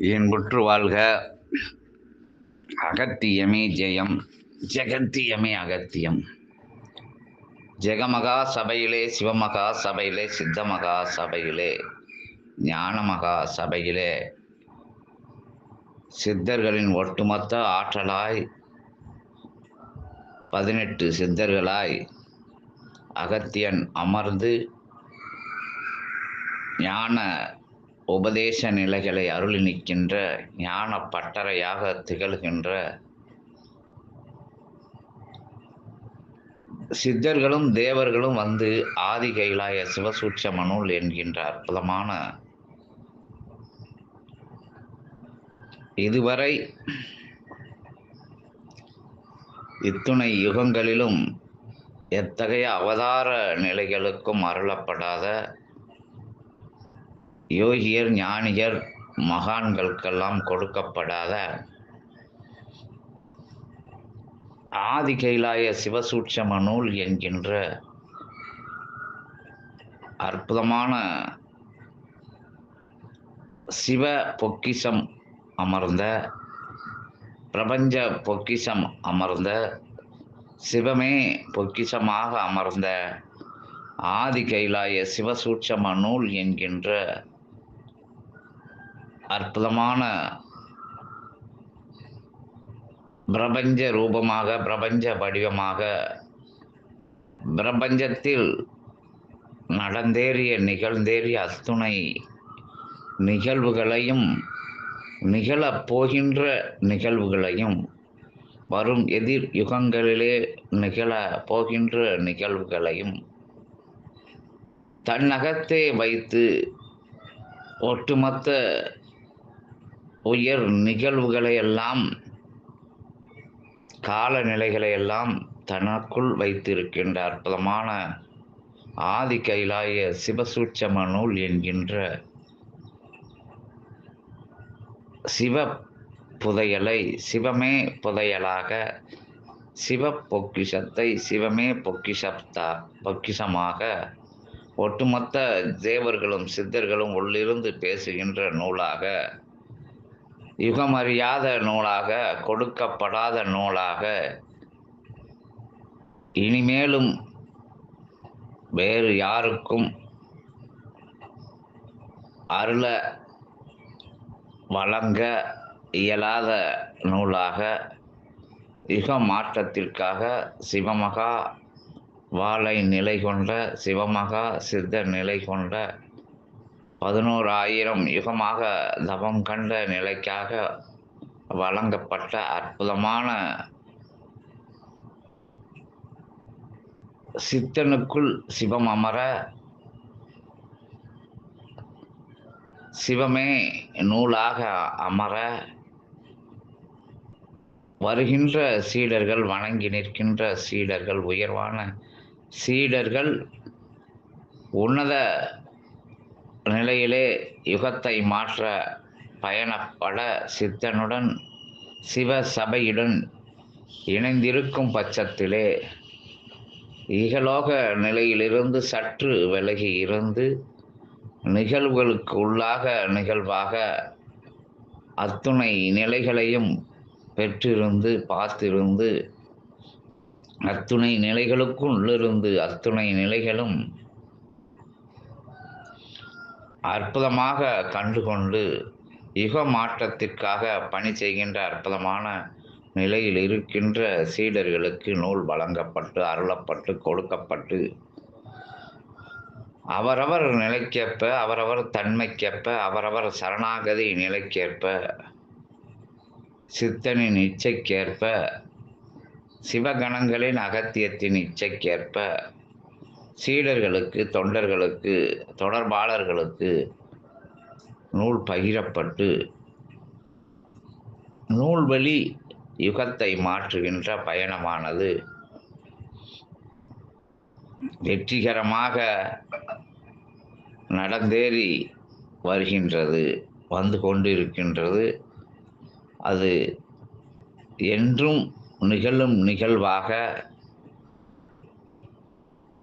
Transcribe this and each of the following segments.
இன்புற்று வாழ்க. அகத்தியமே ஜெயம், ஜெகத்தியமே அகத்தியம். ஜெகமகா சபையிலே, சிவமகா சபையிலே, சித்தமகா சபையிலே, ஞானமகா சபையிலே சித்தர்களின் ஒட்டுமொத்த ஆற்றலாய் 18 சித்தர்களாய் அகத்தியன் அமர்ந்து ஞான உபதேச நிலைகளை அருளி நிற்கின்ற ஞான பட்டறையாக திகழ்கின்ற சித்தர்களும் தேவர்களும் வந்து ஆதி கைலாய சிவசூட்சம நூல் என்கின்ற அற்புதமான இதுவரை இத்துணை யுகங்களிலும் எத்தகைய அவதார நிலைகளுக்கும் அருளப்படாத யோகியர் ஞானியர் மகான்களுக்கெல்லாம் கொடுக்கப்படாத ஆதி கைலாய சிவசூட்சம நூல் என்கின்ற அற்புதமான சிவ பொக்கிஷம் அமர்ந்த, பிரபஞ்ச பொக்கிஷம் அமர்ந்த, சிவமே பொக்கிஷமாக அமர்ந்த ஆதி கைலாய சிவசூட்சம நூல் என்கின்ற அற்புதமான பிரபஞ்ச ரூபமாக, பிரபஞ்ச வடிவமாக, பிரபஞ்சத்தில் நடந்தேறிய நிகழ்ந்தேறிய அத்துணை நிகழ்வுகளையும், நிகழப் போகின்ற நிகழ்வுகளையும், வரும் எதிர் யுகங்களிலே நிகழ போகின்ற நிகழ்வுகளையும் தன்னகத்தே வைத்து ஒட்டுமொத்த உயர் நிகழ்வுகளையெல்லாம், காலநிலைகளையெல்லாம் தனக்குள் வைத்திருக்கின்ற அற்புதமான ஆதி கைலாய சிவசூட்சம நூல் என்கின்ற சிவ புதையலை சிவமே புதையலாக, சிவ பொக்கிஷத்தை சிவமே பொக்கிஷமாக ஒட்டுமொத்த தேவர்களும் சித்தர்களும் உள்ளிருந்து பேசுகின்ற நூலாக, யுகமறியாத நூலாக, கொடுக்கப்படாத நூலாக, இனிமேலும் வேறு யாருக்கும் அருள வழங்க இயலாத நூலாக, யுக மாற்றத்திற்காக சிவமகா வாளை நிலை கொண்ட, சிவமகா சித்த நிலை கொண்ட, 11,000 யுகமாக தவம் கண்ட நிலைக்காக வழங்கப்பட்ட அற்புதமான சித்தனுக்குள் சிவம் அமர, சிவமே நூலாக அமர, வருகின்ற சீடர்கள், வணங்கி நிற்கின்ற சீடர்கள், உயர்வான சீடர்கள் உன்னத நிலையிலே யுகத்தை மாற்ற பயணப்பட சித்தனுடன் சிவ சபையுடன் இணைந்திருக்கும் பட்சத்திலே இகலோக நிலையிலிருந்து சற்று விலகி இருந்து நிகழ்வுகளுக்கு உள்ளாக நிகழ்வாக அத்துணை நிலைகளையும் பெற்றிருந்து பார்த்திருந்து அத்துணை நிலைகளுக்கும் உள்ளிருந்து அத்துணை நிலைகளும் அற்புதமாக கண்டுகொண்டு யுக மாற்றத்திற்காக பணி செய்கின்ற அற்புதமான நிலையில் இருக்கின்ற சீடர்களுக்கு நூல் வழங்கப்பட்டு அருளப்பட்டு கொடுக்கப்பட்டு அவரவர் நிலைக்கேற்ப, அவரவர் தன்மைக்கேற்ப, அவரவர் சரணாகதி நிலைக்கேற்ப, சித்தனின் இச்சைக்கேற்ப, சிவகணங்களின் அகத்தியத்தின் இச்சைக்கேற்ப சீடர்களுக்கு, தொண்டர்களுக்கு, தொடர்பாளர்களுக்கு நூல் பகிரப்பட்டு நூல்வழி யுகத்தை மாற்றுகின்ற பயணமானது வெற்றிகரமாக நடந்தேறி வருகின்றது, வந்து கொண்டிருக்கின்றது. அது என்றும் நிகழும் நிகழ்வாக,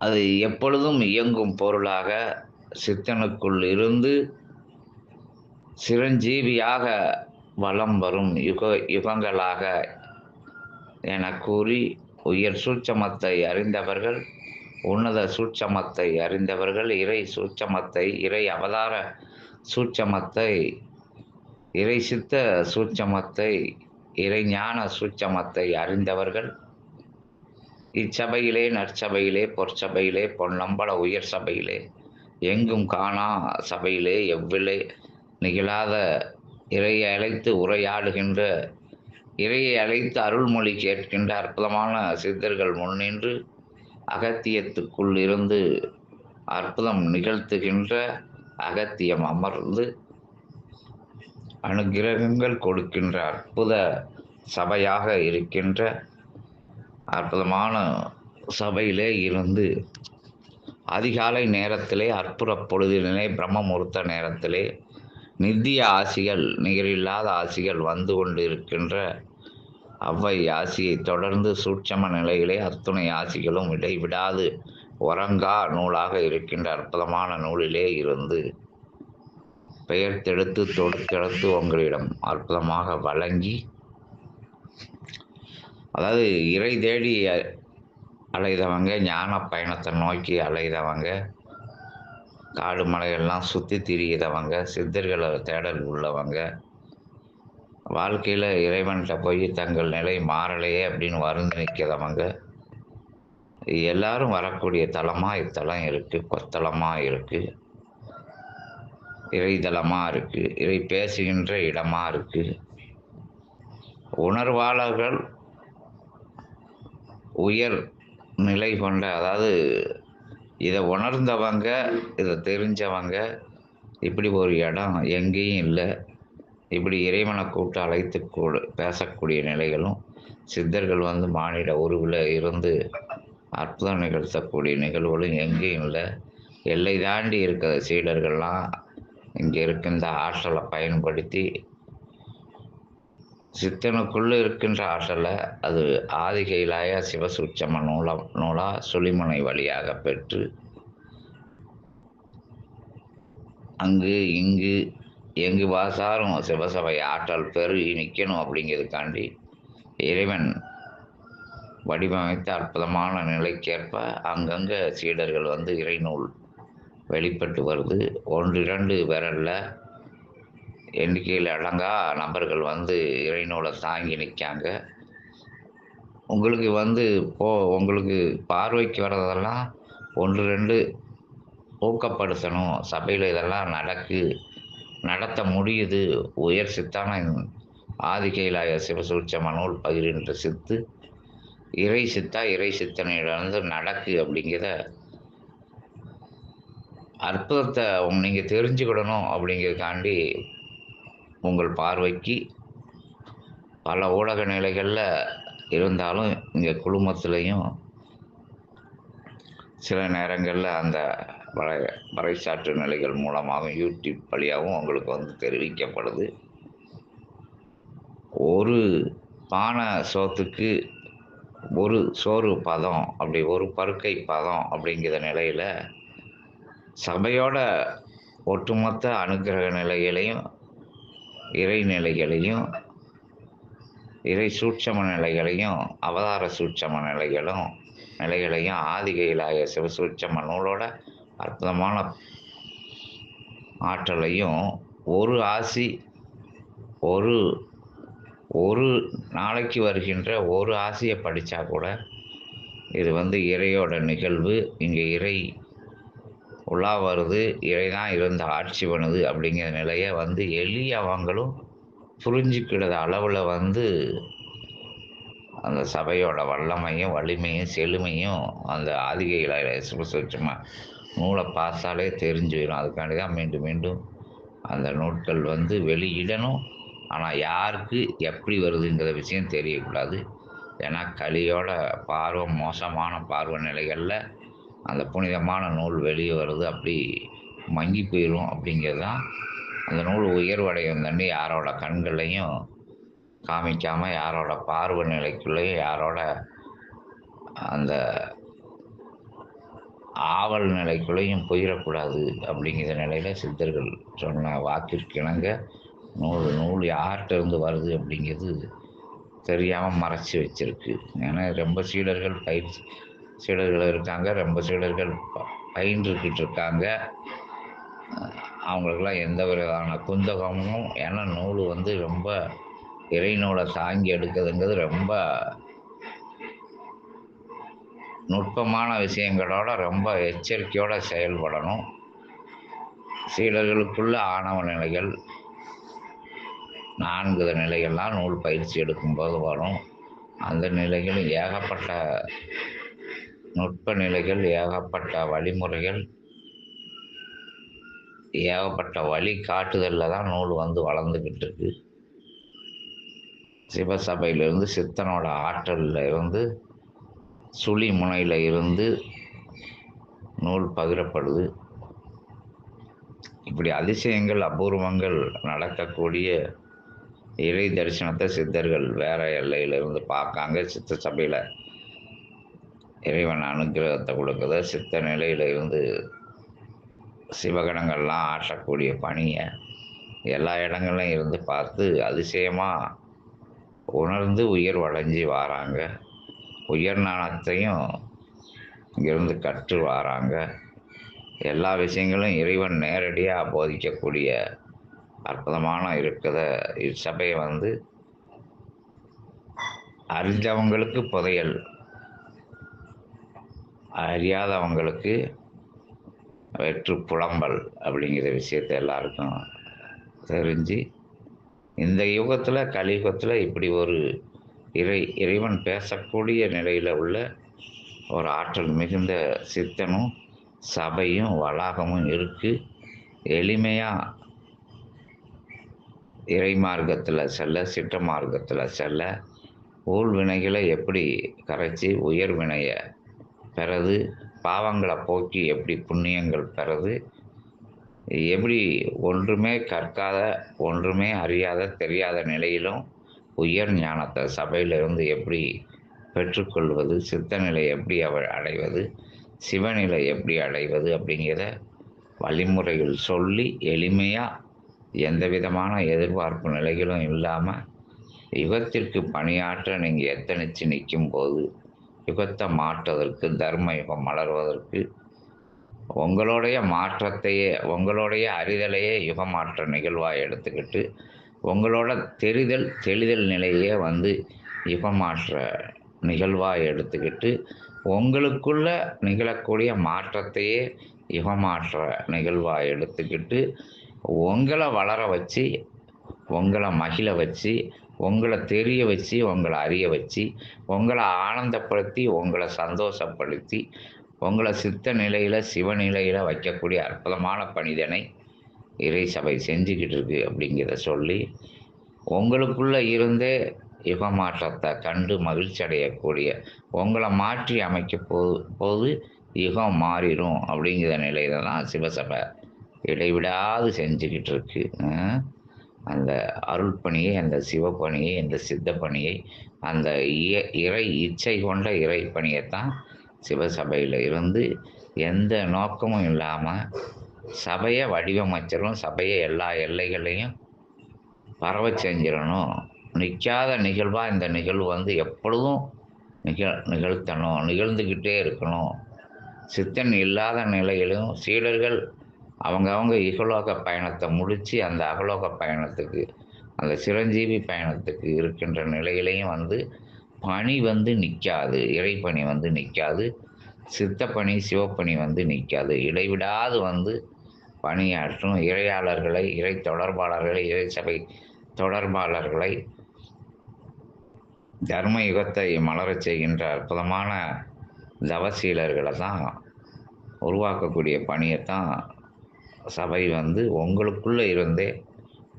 அது எப்பொழுதும் இயங்கும் பொருளாக சித்தனுக்குள் இருந்து சிரஞ்சீவியாக வலம் வரும் யுகங்களாக என கூறி உயர் சூட்சமத்தை அறிந்தவர்கள், உன்னத சூட்சமத்தை அறிந்தவர்கள், இறை சூட்சமத்தை, இறை அவதார சூட்சமத்தை, இறை சித்த சூட்சமத்தை, இறை ஞான சூட்சமத்தை அறிந்தவர்கள் இச்சபையிலே, நற்சபையிலே, பொற்சபையிலே, பொன்னம்பல உயர் சபையிலே, எங்கும் காணா சபையிலே, எவ்விலை நிகழாத இறையை அழைத்து உரையாடுகின்ற, இறையை அழைத்து அருள்மொழி கேட்கின்ற அற்புதமான சித்தர்கள் முன்னின்று அகத்தியத்துக்குள் இருந்து அற்புதம் நிகழ்த்துகின்ற அகத்தியம் அமர்ந்து அனுகிரகங்கள் கொடுக்கின்ற அற்புத சபையாக இருக்கின்ற அற்புதமான சபையிலே இருந்து அதிகாலை நேரத்திலே, அற்புத பொழுதிலே, பிரம்ம முகூர்த்த நேரத்திலே நித்திய ஆசிகள், நிகரில்லாத ஆசிகள் வந்து கொண்டு இருக்கின்ற அவ்வை ஆசியை தொடர்ந்து சூட்சம நிலையிலே அத்துணை ஆசிகளும் இடைவிடாது உறங்கா நூலாக இருக்கின்ற அற்புதமான நூலிலே இருந்து பெயர்த்தெடுத்து தொடுத்தெடுத்து உங்களிடம் அற்புதமாக வழங்கி, அதாவது இறை தேடி அலைதவங்க, ஞான பயணத்தை நோக்கி அலைதவங்க, காடு மலையெல்லாம் சுற்றி திரியிறவங்க, சித்தர்களை தேடல் உள்ளவங்க, வாழ்க்கையில் இறைவன்கிட்ட போய் தங்கள் நிலை மாறலையே அப்படின்னு வருந்தி நிற்கிறவங்க எல்லாரும் வரக்கூடிய தலமாக இத்தலம் இருக்குது. கொத்தலமாக இருக்குது, இறைதலமாக இருக்குது, இறை பேசுகின்ற இடமாக இருக்குது. உணர்வாளர்கள் உயர் நிலை கொண்ட, அதாவது இதை உணர்ந்தவங்க, இதை தெரிஞ்சவங்க, இப்படி ஒரு இடம் எங்கேயும் இல்லை, இப்படி இறைவனை கூட்டு அழைத்து பேசக்கூடிய நிலைகளும், சித்தர்கள் வந்து மானிட உருவில் இருந்து அற்புதம் நிகழ்த்தக்கூடிய நிகழ்வுகளும் எங்கேயும் இல்லை. எல்லை தாண்டி இருக்கிற சீடர்கள்லாம் இங்கே இருக்கின்ற ஆற்றலை பயன்படுத்தி, சித்தனுக்குள்ளே இருக்கின்ற ஆற்றலை அது ஆதிகைலாய சிவசூட்சம நூலா சுழிமுனை வழியாக பெற்று அங்கு இங்கு எங்கு வாசாரும் சிவசபை ஆற்றல் பெருகி நிற்கணும் அப்படிங்கிறதுக்காண்டி இறைவன் வடிவமைத்த அற்புதமான நிலைக்கேற்ப அங்கங்கே சீடர்கள் வந்து இறைநூல் வெளிப்பட்டு வருது. 1-2 விரலில் எண்ணிக்கையில் அடங்கா நபர்கள் வந்து இறைநூலை தாங்கி நிற்காங்க. உங்களுக்கு வந்து உங்களுக்கு பார்வைக்கு வர்றதெல்லாம் 1-2 ஊக்கப்படுத்தணும், சபையில் இதெல்லாம் நடத்த முடியுது. உயர் சித்தான ஆதிகைலாய சிவசூட்சம நூல் பகிர்கின்ற சித்து இறை சித்தனையிலிருந்து நடக்கு அப்படிங்கிற அற்புதத்தை நீங்கள் தெரிஞ்சுக்கிடணும். அப்படிங்கிறதுக்காண்டி உங்கள் பார்வைக்கு பல ஊடக நிலைகளில் இருந்தாலும் இங்கே குழுமத்துலேயும் சில நேரங்களில் அந்த பறைசாற்று நிலைகள் மூலமாகவும் யூடியூப் வழியாகவும் உங்களுக்கு வந்து தெரிவிக்கப்படுது. ஒரு பானை சோத்துக்கு ஒரு சோறு பதம், அப்படி ஒரு பருக்கை பதம் அப்படிங்கிற நிலையில் சபையோட ஒட்டுமொத்த அனுக்கிரக நிலைகளையும், இறை நிலைகளையும், இறை சூட்சம நிலைகளையும், அவதார சூட்சம நிலைகளையும் ஆதிகைலாய சிவசூட்சம நூலோட அற்புதமான ஆற்றலையும் ஒரு ஆசி, ஒரு நாளைக்கு வருகின்ற ஒரு ஆசியை படித்தா கூட இது வந்து இறையோட நிகழ்வு, இங்கே இறை உலா வருது, இறை தான் இருந்து ஆட்சி பண்ணுது அப்படிங்கிற நிலையை வந்து எளியவங்களும் புரிஞ்சுக்கிற அளவில் வந்து அந்த சபையோட வல்லமையும் வலிமையும் செழுமையும் அந்த ஆதிகைலாய சிவசூட்சம நூலை பார்த்தாலே தெரிஞ்சுக்கணும். அதுக்காண்டி தான் மீண்டும் மீண்டும் அந்த நூட்கள் வந்து வெளியிடணும். ஆனால் யாருக்கு எப்படி வருதுங்கிற விஷயம் தெரியக்கூடாது. ஏன்னா கலியோட மோசமான பார்வை நிலைகளில் அந்த புனிதமான நூல் வெளியே வருது, அப்படி மங்கி போயிடும். அப்படிங்கிறது தான் அந்த நூல் உயர்வடையும் தண்ணி யாரோட கண்களையும் காமிக்காமல், யாரோட பார்வை நிலைக்குள்ளேயும், யாரோட அந்த ஆவல் நிலைக்குள்ளேயும் போயிடக்கூடாது அப்படிங்கிற நிலையில் சித்தர்கள் சொன்ன வாக்கிற்கிணங்க நூல் நூல் யார்கிட்ட இருந்து வருது அப்படிங்கிறது தெரியாமல் மறைச்சி வச்சிருக்கு. ஏன்னா ரொம்ப சீடர்கள் இருக்காங்க, ரொம்ப சீடர்கள் பயின்றுக்கிட்டு இருக்காங்க. அவங்களுக்கெல்லாம் எந்த விதமான குந்தகமும், ஏன்னா நூல் வந்து ரொம்ப இறை நூலை தாங்கி எடுக்கிறதுங்கிறது ரொம்ப நுட்பமான விஷயங்களோட ரொம்ப எச்சரிக்கையோடு செயல்படணும். சீடர்களுக்குள்ள ஆணவ நிலைகள் 4 நிலைகள்லாம் நூல் பயிற்சி எடுக்கும்போது வரும். அந்த நிலைகளும் ஏகப்பட்ட நுட்ப நிலைகள், ஏகப்பட்ட வழிமுறைகள், ஏகப்பட்ட வழிகாட்டுதலில் தான் நூல் வந்து வளர்ந்துக்கிட்டு இருக்கு. சிவசபையிலிருந்து சித்தனோட ஆற்றலில் இருந்து சுழி முனையில் இருந்து நூல் பகிரப்படுது. இப்படி அதிசயங்கள் அபூர்வங்கள் நடக்கக்கூடிய இறை தரிசனத்தை சித்தர்கள் வேற எல்லையிலிருந்து பார்க்காங்க. சித்த சபையில் இறைவன் அனுகிரகத்தை கொடுக்குற சித்த நிலையில் இருந்து சிவகணங்கள்லாம் ஆற்றக்கூடிய பணியை எல்லா இடங்கள்லையும் இருந்து பார்த்து அதிசயமாக உணர்ந்து உயர் வளைஞ்சி வராங்க. உயர் ஞானத்தையும் இங்கிருந்து கற்று வராங்க. எல்லா விஷயங்களும் இறைவன் நேரடியாக போதிக்கக்கூடிய அற்புதமான இருக்கிற இச்சபையை வந்து அறிஞ்சவங்களுக்கு புதையல், அறியாதவங்களுக்கு வெற்று புலம்பல் அப்படிங்கிற விஷயத்தை எல்லாருக்கும் தெரிஞ்சு, இந்த யுகத்தில் கலியுகத்தில் இப்படி ஒரு இறைவன் பேசக்கூடிய நிலையில் உள்ள ஒரு ஆற்றல் மிகுந்த சித்தனும் சபையும் வளாகமும் இருக்குது. எளிமையாக இறை மார்க்கத்தில் செல்ல, சிற்ற மார்க்கத்தில் செல்ல, ஊழ் வினைகளை எப்படி கரைச்சி உயர் வினையை பெறது, பாவங்களை போக்கி எப்படி புண்ணியங்கள் பெறது, எப்படி ஒன்றுமே கற்காத, ஒன்றுமே அறியாத, தெரியாத நிலையிலும் உயர் ஞானத்தை சபையிலிருந்து எப்படி பெற்றுக்கொள்வது, சித்த நிலை எப்படி அடைவது, சிவநிலை எப்படி அடைவது அப்படிங்கிற வழிமுறைகள் சொல்லி எளிமையாக எந்த விதமான எதிர்பார்ப்பு நிலைகளும் இல்லாமல் யுகத்திற்கு பணியாற்ற நீங்கள் எத்தனிச்சு நிற்கும் போது யுகத்தை மாற்றுவதற்கு, தர்ம யுகம் மலர்வதற்கு, உங்களுடைய மாற்றத்தையே, உங்களுடைய அறிதலையே யுகமாற்ற நிகழ்வாக எடுத்துக்கிட்டு, உங்களோட தெளிதல் நிலையே வந்து யுகமாற்ற நிகழ்வாக எடுத்துக்கிட்டு, உங்களுக்குள்ள நிகழக்கூடிய மாற்றத்தையே யுகமாற்ற நிகழ்வாக எடுத்துக்கிட்டு, உங்களை வளர வச்சு, உங்களை மகிழ வச்சு, உங்களை தெரிய வச்சு, உங்களை அறிய வச்சு, உங்களை ஆனந்தப்படுத்தி, உங்களை சந்தோஷப்படுத்தி, உங்களை சித்த நிலையில் சிவநிலையில் வைக்கக்கூடிய அற்புதமான பணிதனை இறை சபை செஞ்சுக்கிட்டு இருக்கு அப்படிங்கிறத சொல்லி, உங்களுக்குள்ளே இருந்தே யுகமாற்றத்தை கண்டு மகிழ்ச்சி அடையக்கூடிய, உங்களை மாற்றி அமைக்க போது யுகம் மாறிடும் அப்படிங்கிற நிலையில தான் சிவசபை இடைவிடாது செஞ்சுக்கிட்டு இருக்கு. அந்த அருள் பணியை, அந்த சிவப்பணியை, அந்த சித்த பணியை, அந்த இறை இச்சை கொண்ட இறை பணியைத்தான் சிவசபையில் இருந்து எந்த நோக்கமும் இல்லாமல் சபையை வடிவமைச்சிடணும், சபையை எல்லா எல்லைகளையும் பரவ செஞ்சிடணும். நிற்காத நிகழ்வாக இந்த நிகழ்வு வந்து எப்பொழுதும் நிகழ்த்தணும், நிகழ்ந்துக்கிட்டே இருக்கணும். சித்தன் இல்லாத நிலையிலும் சீடர்கள் அவங்கவுங்க இகலோக பயணத்தை முடித்து அந்த அகலோக பயணத்துக்கு, அந்த சிரஞ்சீவி பயணத்துக்கு இருக்கின்ற நிலையிலையும் வந்து பணி வந்து நிற்காது, இறைப்பணி வந்து நிற்காது, சித்தப்பணி சிவப்பணி வந்து நிற்காது. இடைவிடாது வந்து பணியாற்றும் இறையாளர்களை, இறை தொடர்பாளர்களை, இறை சபை தொடர்பாளர்களை, தர்ம யுகத்தை மலரச் செய்கின்ற அற்புதமான தவசீலர்களை தான் உருவாக்கக்கூடிய பணியைத்தான் சபை வந்து உங்களுக்குள்ளே இருந்தே,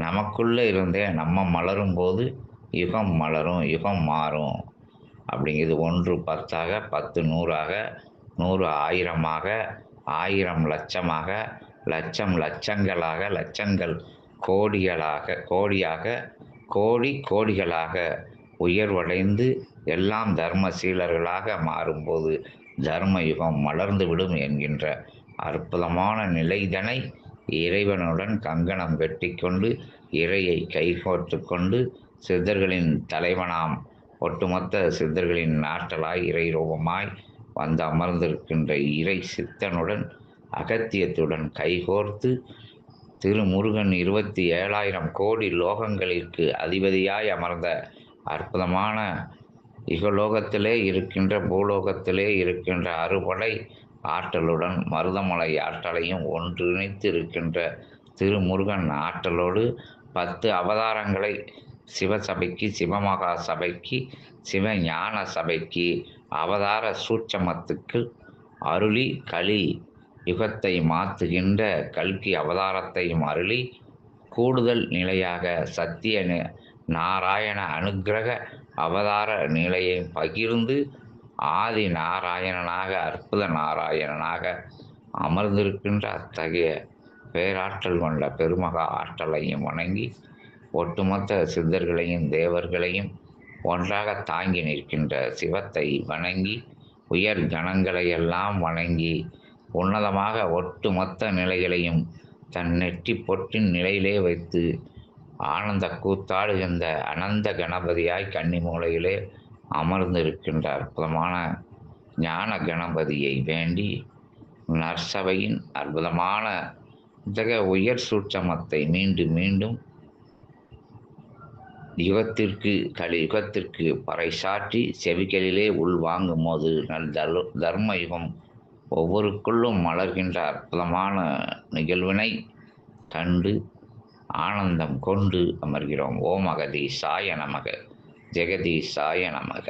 நமக்குள்ளே இருந்தே நம்ம மலரும் போது யுகம் மலரும், யுகம் மாறும் அப்படிங்கிறது. 1 10ஆக, 10 100ஆக, 100 1000ஆக, 1000 லட்சமாக, லட்சம் லட்சங்களாக, லட்சங்கள் கோடிகளாக, கோடி கோடிகளாக உயர்வடைந்து எல்லாம் தர்மசீலர்களாக மாறும்போது தர்ம யுகம் மலர்ந்துவிடும் என்கின்ற அற்புதமான நிலைதனை இறைவனுடன் கங்கணம் கட்டிக்கொண்டு இறையை கைகோர்த்து கொண்டு சித்தர்களின் தலைவனாம் ஒட்டுமொத்த சித்தர்களின் ஆற்றலாய் இறை ரூபமாய் வந்து அமர்ந்திருக்கின்ற இறை சித்தனுடன் அகத்தியத்துடன் கைகோர்த்து திருமுருகன் 27,000 கோடி லோகங்களிற்கு அதிபதியாய் அமர்ந்த அற்புதமான இகலோகத்திலே இருக்கின்ற பூலோகத்திலே இருக்கின்ற அறுபடை ஆற்றலுடன் மருதமலை ஆற்றலையும் ஒன்றிணைத்து இருக்கின்ற திருமுருகன் ஆற்றலோடு 10 அவதாரங்களை சிவசபைக்கு, சிவமகா சபைக்கு, சிவஞான சபைக்கு அவதார சூட்சமத்துக்கு அருளி கலி யுகத்தை மாற்றுகின்ற கல்கி அவதாரத்தையும் அருளி கூடுதல் நிலையாக சத்திய நாராயண அனுக்கிரக அவதார நிலையை பகிர்ந்து ஆதி நாராயணனாக அற்புத நாராயணனாக அமர்ந்திருக்கின்ற அத்தகைய பேராற்றல் கொண்ட பெருமகா ஆற்றலையும் வணங்கி ஒட்டுமொத்த சித்தர்களையும் தேவர்களையும் ஒன்றாக தாங்கி நிற்கின்ற சிவத்தை வணங்கி உயர் கணங்களையெல்லாம் வணங்கி உன்னதமாக ஒட்டுமொத்த நிலைகளையும் தன் நெற்றி பொட்டின் நிலையிலே வைத்து ஆனந்த கூத்தாடுகின்ற அனந்த கணபதியாய் கன்னி மூலையிலே அமர்ந்திருக்கின்ற அற்புதமான ஞான கணபதியை வேண்டி நற்சபையின் அற்புதமான இத்தகைய உயர் சூட்சமத்தை மீண்டும் மீண்டும் யுகத்திற்கு கலியுகத்திற்கு பறைசாற்றி செவிகளிலே உள்வாங்கும் போது தர்ம யுகம் ஒவ்வொருக்குள்ளும் மலர்கின்ற அற்புதமான நிகழ்வினை கண்டு ஆனந்தம் கொண்டு அமர்கிறோம். ஓம் அகதீசாய நமக, ஜெகதீசாய நமக.